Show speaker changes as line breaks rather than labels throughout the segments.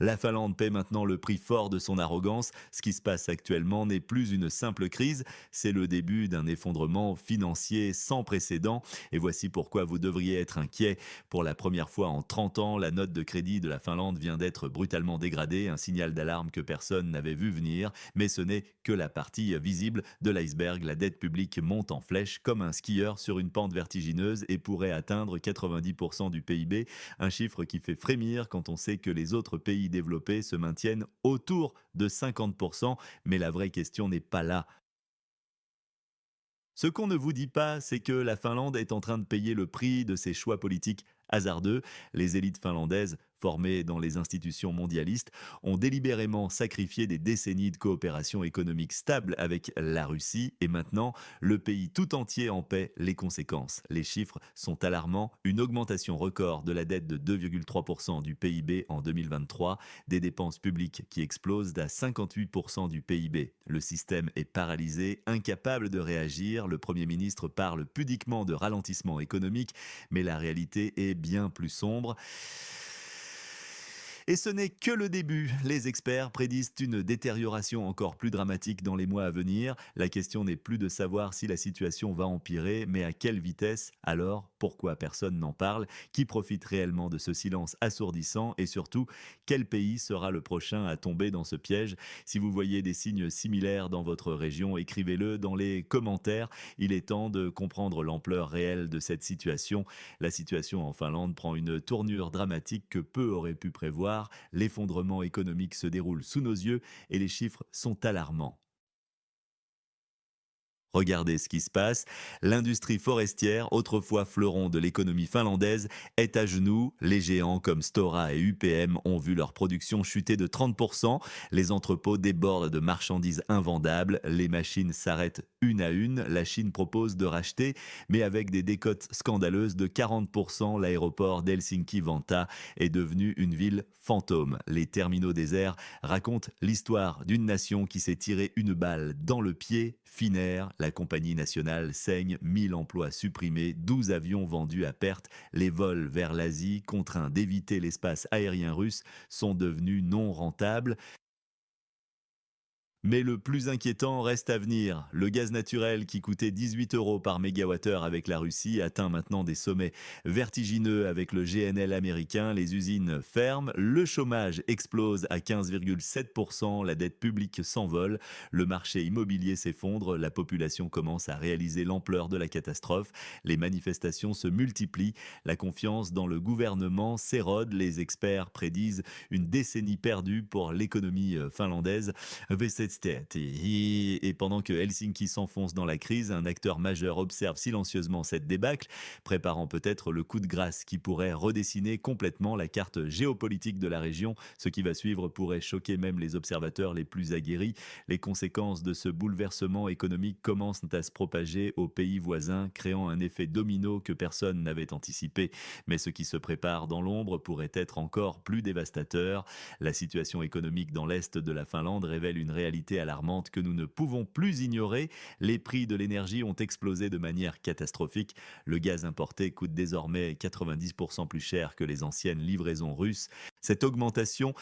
La Finlande paie maintenant le prix fort de son arrogance. Ce qui se passe actuellement n'est plus une simple crise, c'est le début d'un effondrement financier sans précédent. Et voici pourquoi vous devriez être inquiet. Pour la première fois en 30 ans, la note de crédit de la Finlande vient d'être brutalement dégradée, un signal d'alarme que personne n'avait vu venir. Mais ce n'est que la partie visible de l'iceberg. La dette publique monte en flèche comme un skieur sur une pente vertigineuse et pourrait atteindre 90% du PIB, un chiffre qui fait frémir quand on sait que les autres pays développés se maintiennent autour de 50%, mais la vraie question n'est pas là. Ce qu'on ne vous dit pas, c'est que la Finlande est en train de payer le prix de ses choix politiques hasardeux. Les élites finlandaises, formées dans les institutions mondialistes, ont délibérément sacrifié des décennies de coopération économique stable avec la Russie et maintenant, le pays tout entier en paie les conséquences. Les chiffres sont alarmants. Une augmentation record de la dette de 2,3% du PIB en 2023, des dépenses publiques qui explosent à 58% du PIB. Le système est paralysé, incapable de réagir. Le Premier ministre parle pudiquement de ralentissement économique, mais la réalité est bien plus sombre. Et ce n'est que le début. Les experts prédisent une détérioration encore plus dramatique dans les mois à venir. La question n'est plus de savoir si la situation va empirer, mais à quelle vitesse. Alors, pourquoi personne n'en parle? Qui profite réellement de ce silence assourdissant? Et surtout, quel pays sera le prochain à tomber dans ce piège? Si vous voyez des signes similaires dans votre région, écrivez-le dans les commentaires. Il est temps de comprendre l'ampleur réelle de cette situation. La situation en Finlande prend une tournure dramatique que peu auraient pu prévoir. L'effondrement économique se déroule sous nos yeux et les chiffres sont alarmants. Regardez ce qui se passe. L'industrie forestière, autrefois fleuron de l'économie finlandaise, est à genoux. Les géants comme Stora et UPM ont vu leur production chuter de 30%. Les entrepôts débordent de marchandises invendables. Les machines s'arrêtent une à une. La Chine propose de racheter, mais avec des décotes scandaleuses de 40%. L'aéroport d'Helsinki-Vantaa est devenu une ville fantôme. Les terminaux déserts racontent l'histoire d'une nation qui s'est tirée une balle dans le pied. Finnair, la compagnie nationale saigne, 1000 emplois supprimés, 12 avions vendus à perte, les vols vers l'Asie, contraints d'éviter l'espace aérien russe, sont devenus non rentables. Mais le plus inquiétant reste à venir. Le gaz naturel qui coûtait 18 € par mégawattheure avec la Russie atteint maintenant des sommets vertigineux avec le GNL américain. Les usines ferment, le chômage explose à 15,7%, la dette publique s'envole, le marché immobilier s'effondre, la population commence à réaliser l'ampleur de la catastrophe, les manifestations se multiplient, la confiance dans le gouvernement s'érode, les experts prédisent une décennie perdue pour l'économie finlandaise. Et pendant que Helsinki s'enfonce dans la crise, un acteur majeur observe silencieusement cette débâcle, préparant peut-être le coup de grâce qui pourrait redessiner complètement la carte géopolitique de la région. Ce qui va suivre pourrait choquer même les observateurs les plus aguerris. Les conséquences de ce bouleversement économique commencent à se propager aux pays voisins, créant un effet domino que personne n'avait anticipé. Mais ce qui se prépare dans l'ombre pourrait être encore plus dévastateur. La situation économique dans l'est de la Finlande révèle une réalité alarmante que nous ne pouvons plus ignorer. Les prix de l'énergie ont explosé de manière catastrophique. Le gaz importé coûte désormais 90% plus cher que les anciennes livraisons russes. Cette augmentation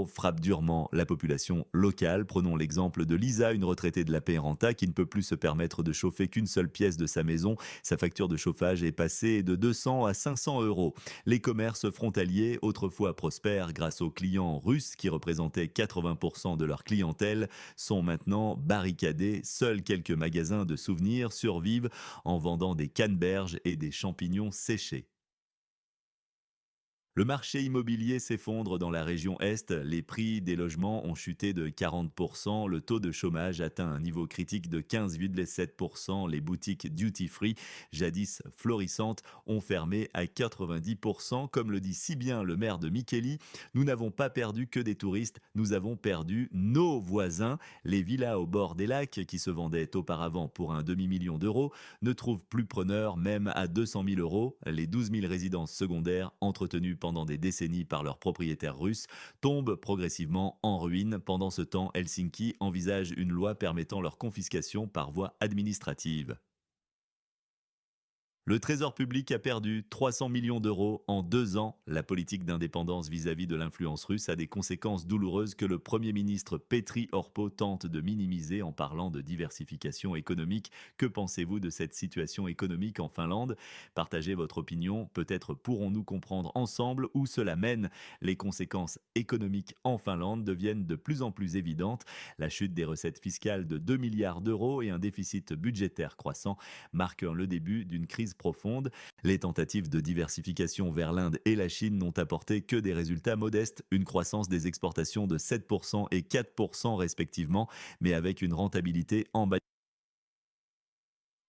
frappe durement la population locale. Prenons l'exemple de Lisa, une retraitée de la Renta qui ne peut plus se permettre de chauffer qu'une seule pièce de sa maison. Sa facture de chauffage est passée de 200 à 500 €. Les commerces frontaliers, autrefois prospères grâce aux clients russes qui représentaient 80% de leur clientèle, sont maintenant barricadés. Seuls quelques magasins de souvenirs survivent en vendant des canneberges et des champignons séchés. Le marché immobilier s'effondre dans la région Est, les prix des logements ont chuté de 40%, le taux de chômage atteint un niveau critique de 15,7%, les boutiques duty-free, jadis florissantes, ont fermé à 90%. Comme le dit si bien le maire de Mikkeli, nous n'avons pas perdu que des touristes, nous avons perdu nos voisins. Les villas au bord des lacs, qui se vendaient auparavant pour un demi-million d'euros, ne trouvent plus preneur même à 200 000 euros. Les 12 000 résidences secondaires entretenues pendant des décennies par leurs propriétaires russes tombent progressivement en ruine. Pendant ce temps, Helsinki envisage une loi permettant leur confiscation par voie administrative. Le Trésor public a perdu 300 millions d'euros en 2 ans. La politique d'indépendance vis-à-vis de l'influence russe a des conséquences douloureuses que le Premier ministre Petri Orpo tente de minimiser en parlant de diversification économique. Que pensez-vous de cette situation économique en Finlande? Partagez votre opinion. Peut-être pourrons-nous comprendre ensemble où cela mène. Les conséquences économiques en Finlande deviennent de plus en plus évidentes. La chute des recettes fiscales de 2 milliards d'euros et un déficit budgétaire croissant marquent le début d'une crise profonde. Les tentatives de diversification vers l'Inde et la Chine n'ont apporté que des résultats modestes, une croissance des exportations de 7% et 4% respectivement, mais avec une rentabilité en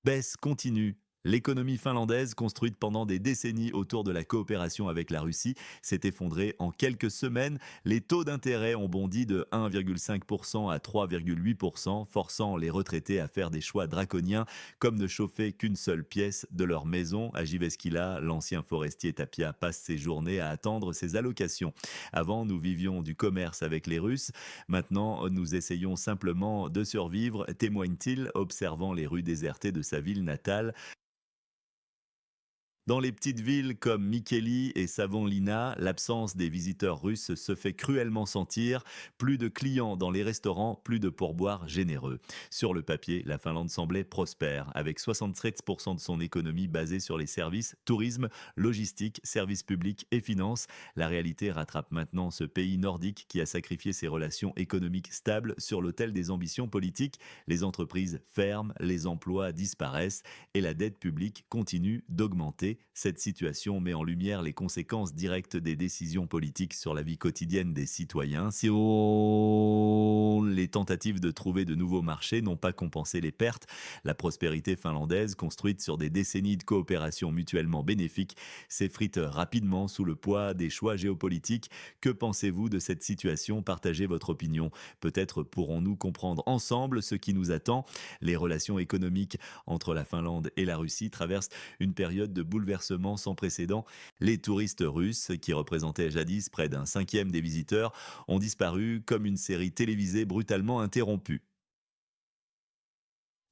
baisse continue. L'économie finlandaise, construite pendant des décennies autour de la coopération avec la Russie, s'est effondrée en quelques semaines. Les taux d'intérêt ont bondi de 1,5% à 3,8%, forçant les retraités à faire des choix draconiens, comme ne chauffer qu'une seule pièce de leur maison. À Jyväskylä, l'ancien forestier Tapia passe ses journées à attendre ses allocations. Avant, nous vivions du commerce avec les Russes. Maintenant, nous essayons simplement de survivre, témoigne-t-il, observant les rues désertées de sa ville natale. Dans les petites villes comme Mikkeli et Savonlinna, l'absence des visiteurs russes se fait cruellement sentir. Plus de clients dans les restaurants, plus de pourboires généreux. Sur le papier, la Finlande semblait prospère, avec 73% de son économie basée sur les services, tourisme, logistique, services publics et finances. La réalité rattrape maintenant ce pays nordique qui a sacrifié ses relations économiques stables sur l'autel des ambitions politiques. Les entreprises ferment, les emplois disparaissent et la dette publique continue d'augmenter. Cette situation met en lumière les conséquences directes des décisions politiques sur la vie quotidienne des citoyens. Si les tentatives de trouver de nouveaux marchés n'ont pas compensé les pertes, la prospérité finlandaise, construite sur des décennies de coopération mutuellement bénéfique, s'effrite rapidement sous le poids des choix géopolitiques. Que pensez-vous de cette situation? Partagez votre opinion. Peut-être pourrons-nous comprendre ensemble ce qui nous attend. Les relations économiques entre la Finlande et la Russie traversent une période de bouleversement sans précédent. Les touristes russes, qui représentaient jadis près d'un cinquième des visiteurs, ont disparu comme une série télévisée brutalement interrompue.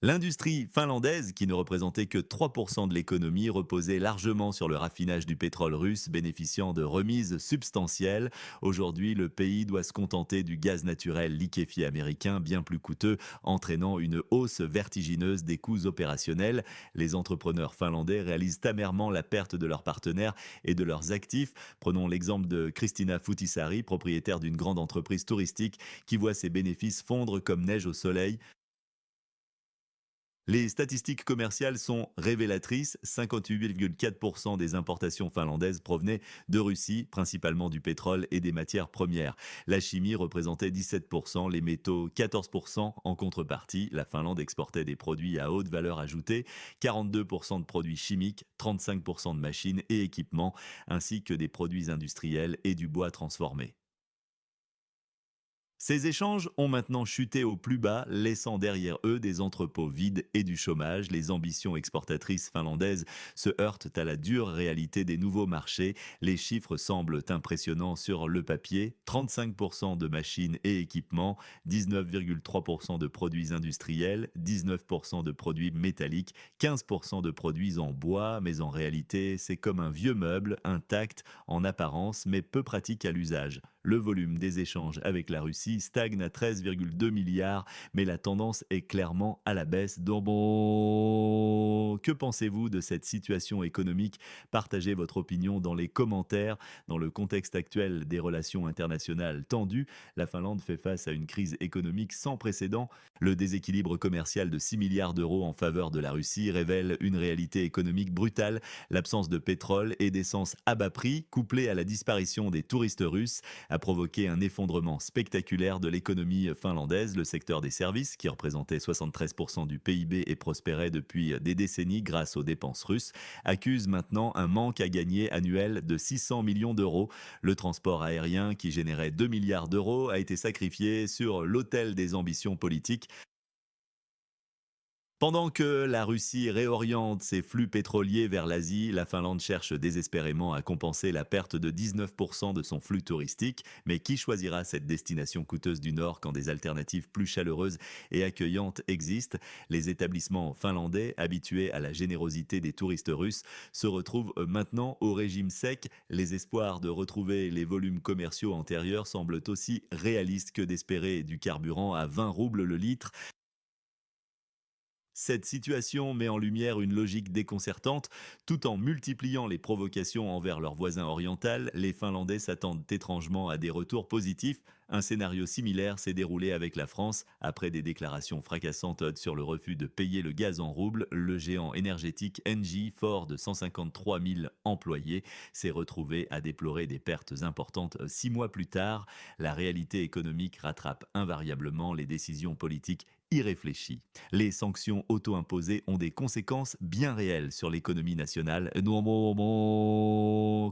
L'industrie finlandaise, qui ne représentait que 3% de l'économie, reposait largement sur le raffinage du pétrole russe, bénéficiant de remises substantielles. Aujourd'hui, le pays doit se contenter du gaz naturel liquéfié américain, bien plus coûteux, entraînant une hausse vertigineuse des coûts opérationnels. Les entrepreneurs finlandais réalisent amèrement la perte de leurs partenaires et de leurs actifs. Prenons l'exemple de Christina Futisari, propriétaire d'une grande entreprise touristique, qui voit ses bénéfices fondre comme neige au soleil. Les statistiques commerciales sont révélatrices. 58,4% des importations finlandaises provenaient de Russie, principalement du pétrole et des matières premières. La chimie représentait 17%, les métaux 14%. En contrepartie, la Finlande exportait des produits à haute valeur ajoutée, 42% de produits chimiques, 35% de machines et équipements, ainsi que des produits industriels et du bois transformé. Ces échanges ont maintenant chuté au plus bas, laissant derrière eux des entrepôts vides et du chômage. Les ambitions exportatrices finlandaises se heurtent à la dure réalité des nouveaux marchés. Les chiffres semblent impressionnants sur le papier. 35% de machines et équipements, 19,3% de produits industriels, 19% de produits métalliques, 15% de produits en bois, mais en réalité, c'est comme un vieux meuble, intact en apparence, mais peu pratique à l'usage. Le volume des échanges avec la Russie stagne à 13,2 milliards, mais la tendance est clairement à la baisse. Donc bon, que pensez-vous de cette situation économique? Partagez votre opinion dans les commentaires. Dans le contexte actuel des relations internationales tendues, la Finlande fait face à une crise économique sans précédent. Le déséquilibre commercial de 6 milliards d'euros en faveur de la Russie révèle une réalité économique brutale. L'absence de pétrole et d'essence à bas prix, couplée à la disparition des touristes russes, a provoqué un effondrement spectaculaire de l'économie finlandaise. Le secteur des services, qui représentait 73% du PIB et prospérait depuis des décennies grâce aux dépenses russes, accuse maintenant un manque à gagner annuel de 600 millions d'euros. Le transport aérien, qui générait 2 milliards d'euros, a été sacrifié sur l'autel des ambitions politiques. Pendant que la Russie réoriente ses flux pétroliers vers l'Asie, la Finlande cherche désespérément à compenser la perte de 19% de son flux touristique. Mais qui choisira cette destination coûteuse du Nord quand des alternatives plus chaleureuses et accueillantes existent? Les établissements finlandais, habitués à la générosité des touristes russes, se retrouvent maintenant au régime sec. Les espoirs de retrouver les volumes commerciaux antérieurs semblent aussi réalistes que d'espérer du carburant à 20 roubles le litre. Cette situation met en lumière une logique déconcertante. Tout en multipliant les provocations envers leurs voisins orientaux, les Finlandais s'attendent étrangement à des retours positifs. Un scénario similaire s'est déroulé avec la France. Après des déclarations fracassantes sur le refus de payer le gaz en rouble, le géant énergétique Engie, fort de 153 000 employés, s'est retrouvé à déplorer des pertes importantes 6 mois plus tard. La réalité économique rattrape invariablement les décisions politiques irréfléchies. Les sanctions auto-imposées ont des conséquences bien réelles sur l'économie nationale.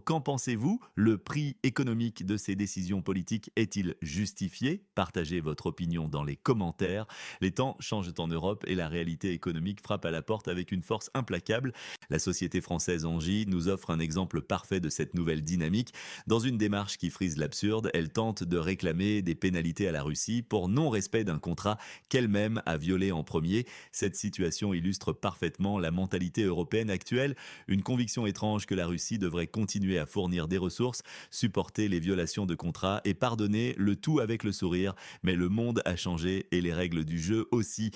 Qu'en pensez-vous? Le prix économique de ces décisions politiques est-il justifié? Partagez votre opinion dans les commentaires. Les temps changent en Europe et la réalité économique frappe à la porte avec une force implacable. La société française Engie nous offre un exemple parfait de cette nouvelle dynamique. Dans une démarche qui frise l'absurde, elle tente de réclamer des pénalités à la Russie pour non-respect d'un contrat qu'elle-même a violé en premier. Cette situation illustre parfaitement la mentalité européenne actuelle, une conviction étrange que la Russie devrait continuer à fournir des ressources, supporter les violations de contrats et pardonner, le tout avec le sourire. Mais le monde a changé et les règles du jeu aussi.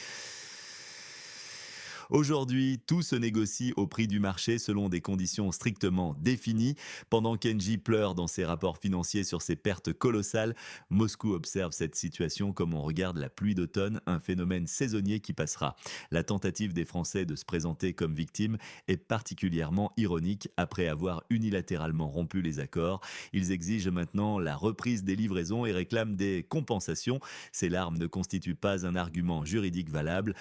Aujourd'hui, tout se négocie au prix du marché selon des conditions strictement définies. Pendant qu'Engie pleure dans ses rapports financiers sur ses pertes colossales, Moscou observe cette situation comme on regarde la pluie d'automne, un phénomène saisonnier qui passera. La tentative des Français de se présenter comme victimes est particulièrement ironique. Après avoir unilatéralement rompu les accords, ils exigent maintenant la reprise des livraisons et réclament des compensations. Ces larmes ne constituent pas un argument juridique valable.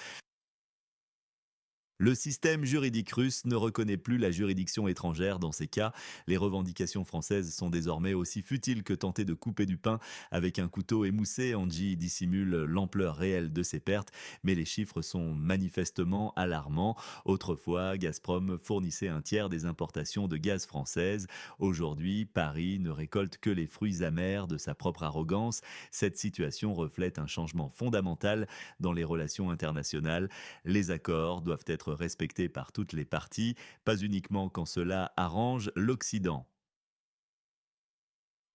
Le système juridique russe ne reconnaît plus la juridiction étrangère dans ces cas. Les revendications françaises sont désormais aussi futiles que tenter de couper du pain avec un couteau émoussé. Angie dissimule l'ampleur réelle de ses pertes, mais les chiffres sont manifestement alarmants. Autrefois, Gazprom fournissait un tiers des importations de gaz françaises. Aujourd'hui, Paris ne récolte que les fruits amers de sa propre arrogance. Cette situation reflète un changement fondamental dans les relations internationales. Les accords doivent être respectés par toutes les parties, pas uniquement quand cela arrange l'Occident.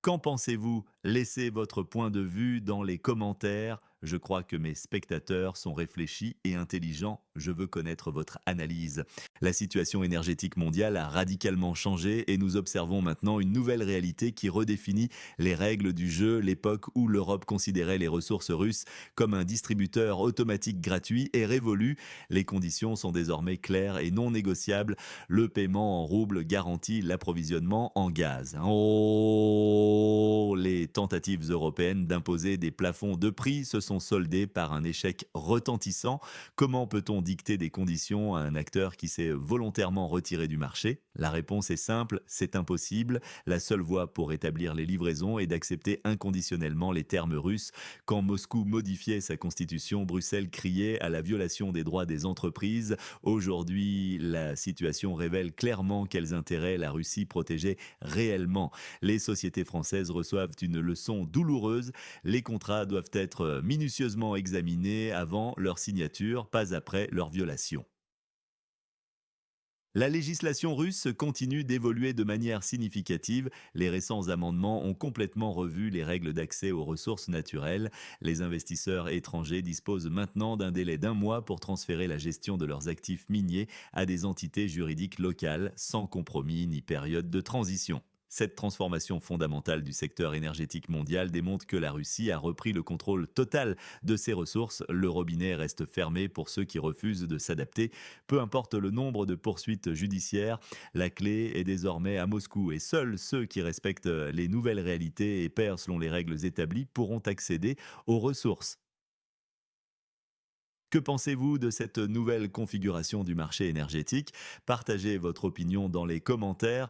Qu'en pensez-vous? Laissez votre point de vue dans les commentaires. Je crois que mes spectateurs sont réfléchis et intelligents. Je veux connaître votre analyse. La situation énergétique mondiale a radicalement changé et nous observons maintenant une nouvelle réalité qui redéfinit les règles du jeu. L'époque où l'Europe considérait les ressources russes comme un distributeur automatique gratuit est révolue. Les conditions sont désormais claires et non négociables. Le paiement en roubles garantit l'approvisionnement en gaz. Oh, les tentatives européennes d'imposer des plafonds de prix se sont soldées par un échec retentissant. Comment peut-on dicter des conditions à un acteur qui s'est volontairement retiré du marché? La réponse est simple, c'est impossible. La seule voie pour rétablir les livraisons est d'accepter inconditionnellement les termes russes. Quand Moscou modifiait sa constitution, Bruxelles criait à la violation des droits des entreprises. Aujourd'hui, la situation révèle clairement quels intérêts la Russie protégeait réellement. Les sociétés françaises reçoivent une leçon douloureuse. Les contrats doivent être minutieusement examinés avant leur signature, pas après leur violation. La législation russe continue d'évoluer de manière significative. Les récents amendements ont complètement revu les règles d'accès aux ressources naturelles. Les investisseurs étrangers disposent maintenant d'un délai d'1 mois pour transférer la gestion de leurs actifs miniers à des entités juridiques locales, sans compromis ni période de transition. Cette transformation fondamentale du secteur énergétique mondial démontre que la Russie a repris le contrôle total de ses ressources. Le robinet reste fermé pour ceux qui refusent de s'adapter. Peu importe le nombre de poursuites judiciaires, la clé est désormais à Moscou et seuls ceux qui respectent les nouvelles réalités et paient selon les règles établies pourront accéder aux ressources. Que pensez-vous de cette nouvelle configuration du marché énergétique? Partagez votre opinion dans les commentaires.